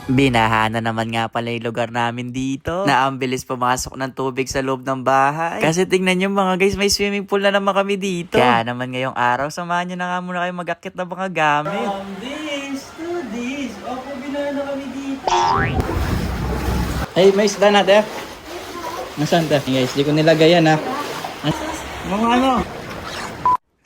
Binaha na naman nga pala yung lugar namin dito. Na ang bilis pumasok ng tubig sa loob ng bahay. Kasi tingnan nyo mga guys, may swimming pool na naman kami dito. Kaya naman ngayong araw, samahan nyo na nga muna kayo mag-akit ng mga gamit. From this to this, opo, binaha na kami dito. Hey, may isda na, Def. Nasaan, Def? Guys, di ko nilagay yan, ha. Mga ano?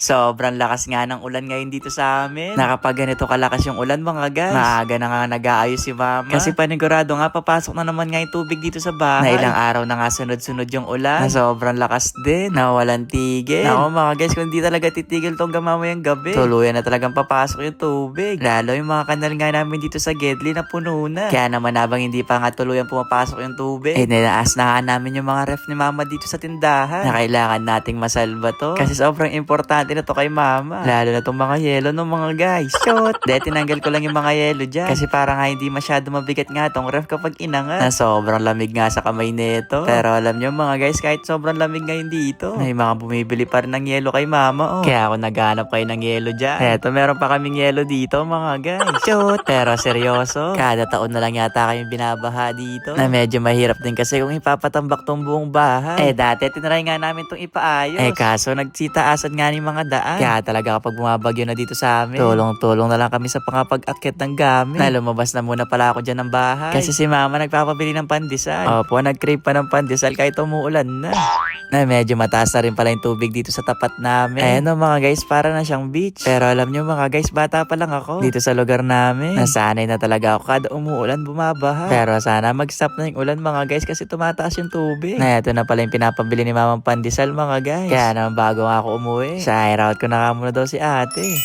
Sobrang lakas nga ng ulan ngayon dito sa amin. Nakapag ganito kalakas yung ulan mga guys. Maaga na nga nag-aayos si mama. Kasi panigurado nga papasok na naman nga yung tubig dito sa bahay. Na ilang araw na nga sunod-sunod yung ulan. Na sobrang lakas din. Na walang tigil. Nako mga guys, kung di talaga titigil tong gamamayang gabi, tuluyan na talagang papasok yung tubig. Lalo yung mga kanal nga namin dito sa Gedli na puno na. Kaya naman habang hindi pa nga tuluyan pumapasok yung tubig, nilaas na nga namin yung mga ref ni mama dito sa tindahan. Na kailangan nating masalba to. Kasi sobrang importante na to kay mama. Lalo na tong mga yelo no mga guys. Shoot! Dahil tinanggal ko lang yung mga yelo dyan. Kasi para nga hindi masyado mabigat nga tong ref kapag inangat. Na sobrang lamig nga sa kamay nito. Pero alam nyo mga guys, kahit sobrang lamig ngayon dito, may mga bumibili pa rin ng yelo kay mama. Oh. Kaya ako naghanap kayo ng yelo dyan. Eto, meron pa kaming yelo dito mga guys. Shoot! Pero seryoso, kada taon na lang yata kayong binabaha dito. Na medyo mahirap din kasi kung ipapatambak tong buong bahay. Dati tinry nga namin tong ipaayos. Kaso nagsitaasan nga ni mga daan. Kaya talaga kapag bumabagyo na dito sa amin, tulong-tulong na lang kami sa pangapag-akit ng gamit. Na lumabas na muna pala ako dyan ng bahay. Kasi si mama nagpapabili ng pandesal. Opo, nag-crave pa ng pandesal kahit umuulan na. Na medyo mataas na rin pala yung tubig dito sa tapat namin. Ayan o mga guys, para na siyang beach. Pero alam nyo mga guys, bata pa lang ako dito sa lugar namin. Nasanay na talaga ako kada umuulan bumabaha. Pero sana mag-stop na yung ulan mga guys kasi tumataas yung tubig. Na ito na pala yung pinapabili ni mamang pandesal mga guys. Kaya naman bago nga ako umuwi, shout out ko na nga muna daw si ate.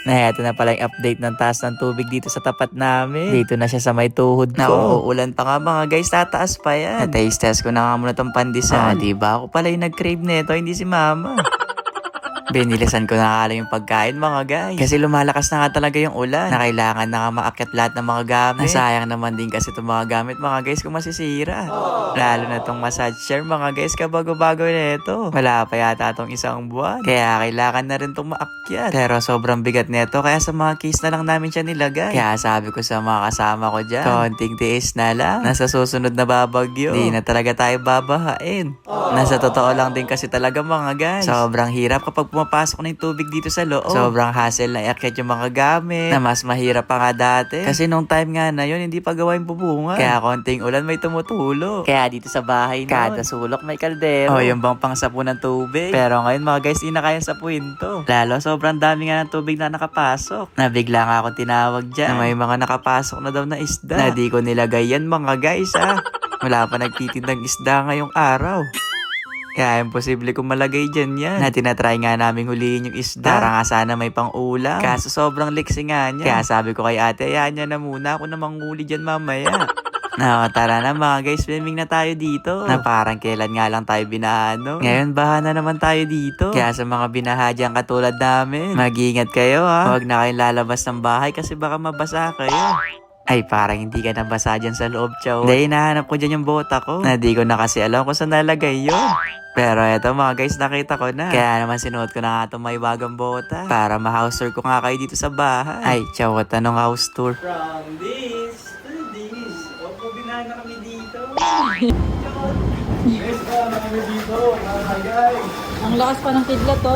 Na ito na pala yung update ng taas ng tubig dito sa tapat namin. Dito na siya sa may tuhod ko. Na uulan pa nga mga guys, tataas pa yan. Na-taste test ko na nga muna tong pandesal. Diba ako pala yung nag-crave nito, hindi si mama. Binilisan ko na nga lang yung pagkain mga guys. Kasi lumalakas na nga talaga yung ulan. Na kailangan na nga maakyat lahat ng mga gamit. Nasayang naman din kasi itong mga gamit mga guys kung masisira. Lalo na itong massage chair mga guys kabago-bago na ito. Wala pa yata itong isang buwan. Kaya kailangan na rin itong maakyat. Pero sobrang bigat nito kaya sa mga case na lang namin siya nilagay. Kaya sabi ko sa mga kasama ko dyan, konting tiis na lang. Nasa susunod na babagyo, di na talaga tayo babahain. Nasa totoo lang din kasi talaga mga guys. Sobrang hirap kapag pumapasok na yung tubig dito sa loob. Sobrang hassle na iakyat yung mga gamit. Na mas mahirap pa nga dati. Kasi nung time nga na yun, hindi pa gawa yung bubungan. Kaya konting ulan may tumutulo. Kaya dito sa bahay nun, kada sulok may kaldero. O yung bang pangsapo ng tubig. Pero ngayon mga guys, hindi na kaya sapuin to. Lalo sobrang dami nga ng tubig na nakapasok. Nabigla nga ako tinawag dyan. Na may mga nakapasok na daw na isda. Na di ko nilagay yan mga guys ha. Wala pa nagtitindang isda ngayong araw. Kaya imposible kong malagay dyan yan. Na tinatry nga namin huliin yung isda. Para nga sana may pang-ulam. Kaso sobrang liksi nga niya. Kaya sabi ko kay ate, hayaan niya na muna. Ako na manghuli dyan mamaya. Tara na mga guys, swimming na tayo dito. Na parang kailan nga lang tayo binaha, no? Ngayon, baha na naman tayo dito. Kaya sa mga binaha dyan katulad namin, mag-iingat kayo ha. Huwag na kayong lalabas ng bahay kasi baka mabasa kayo. Ay, parang hindi ka nabasa dyan sa loob, chow. Dahil hinahanap ko dyan yung bota ko. Na di ko na kasi alam kung saan nalagay yun. Pero eto mga guys, nakita ko na. Kaya naman sinuot ko na nga itong may bagang bota. Para ma-house tour ko nga kayo dito sa bahay. Ay, chow, tanong house tour. From this to this. Opo, binahan na kami dito. Guys, na kami dito. Hi, guys. Ang lakas pa ng kidlat to.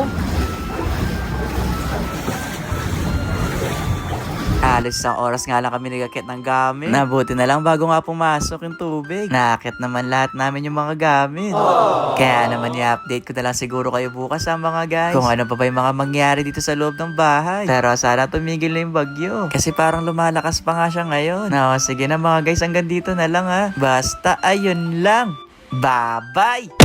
Alos isang oras nga lang kami nag-akit ng gamit. Nabuti na lang bago nga pumasok yung tubig. Naakit naman lahat namin yung mga gamit. Kaya naman i-update ko na lang siguro kayo bukas sa mga guys. Kung ano pa ba yung mga mangyari dito sa loob ng bahay. Pero sana tumigil na yung bagyo. Kasi parang lumalakas pa nga siya ngayon. Sige na mga guys, hanggang dito na lang ha. Basta ayun lang. Bye-bye!